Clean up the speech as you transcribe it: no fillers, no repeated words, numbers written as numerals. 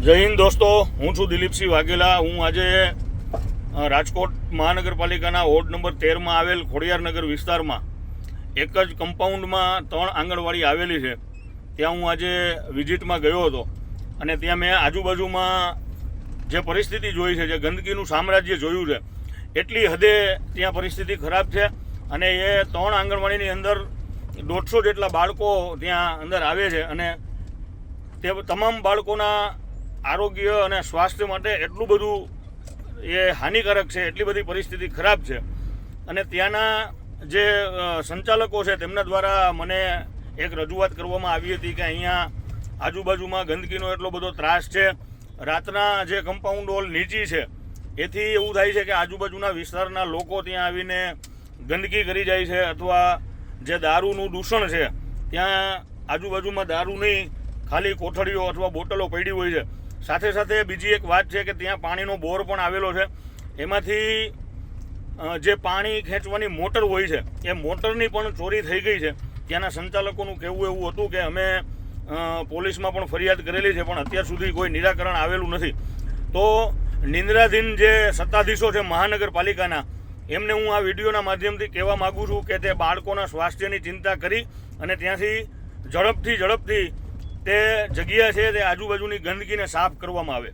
જય હિન્દ દોસ્તો, હું છું દિલીપસિંહ વાઘેલા। હું આજે રાજકોટ મહાનગરપાલિકાના વોર્ડ નંબર 13માં આવેલ ખોડિયારનગર વિસ્તારમાં એક જ કમ્પાઉન્ડમાં 3 આંગણવાડી આવેલી છે, ત્યાં હું આજે વિઝિટમાં ગયો હતો અને ત્યાં મેં આજુબાજુમાં જે પરિસ્થિતિ જોઈ છે, જે ગંદકીનું સામ્રાજ્ય જોયું છે, એટલી હદે ત્યાં પરિસ્થિતિ ખરાબ છે અને એ 3 આંગણવાડીની અંદર 150 જેટલા બાળકો ત્યાં અંદર આવે છે અને તે તમામ બાળકોના આરોગ્ય અને સ્વાસ્થ્ય માટે એટલું બધું એ હાનિકારક છે, એટલી બધી પરિસ્થિતિ ખરાબ છે અને ત્યાંના જે સંચાલકો છે તેમના દ્વારા મને એક રજૂઆત કરવામાં આવી હતી કે અહીંયા આજુબાજુમાં ગંદકીનો એટલો બધો ત્રાસ છે, રાતના જે કમ્પાઉન્ડ વોલ નીચી છે એથી એવું થાય છે કે આજુબાજુના વિસ્તારના લોકો ત્યાં આવીને ગંદકી કરી જાય છે અથવા જે દારૂનું દૂષણ છે, ત્યાં આજુબાજુમાં દારૂની ખાલી કોથળીઓ અથવા બોટલો પડી હોય છે। સાથે સાથે બીજી એક વાત છે કે ત્યાં પાણીનો બોર પણ આવેલો છે, એમાંથી જે પાણી ખેંચવાની મોટર હોય છે એ મોટરની પણ ચોરી થઈ ગઈ છે। ત્યાંના સંચાલકોનું કહેવું એવું હતું કે અમે પોલીસમાં પણ ફરિયાદ કરેલી છે, પણ અત્યાર સુધી કોઈ નિરાકરણ આવેલું નથી। તો નિંદ્રાધીન જે સત્તાધીશો છે મહાનગરપાલિકાના, એમને હું આ વિડીયોના માધ્યમથી કહેવા માગું છું કે તે બાળકોના સ્વાસ્થ્યની ચિંતા કરી અને ત્યાંથી ઝડપથી તે જગ્યા છે તે આજુબાજુની ગંદકીને સાફ કરવામાં આવે।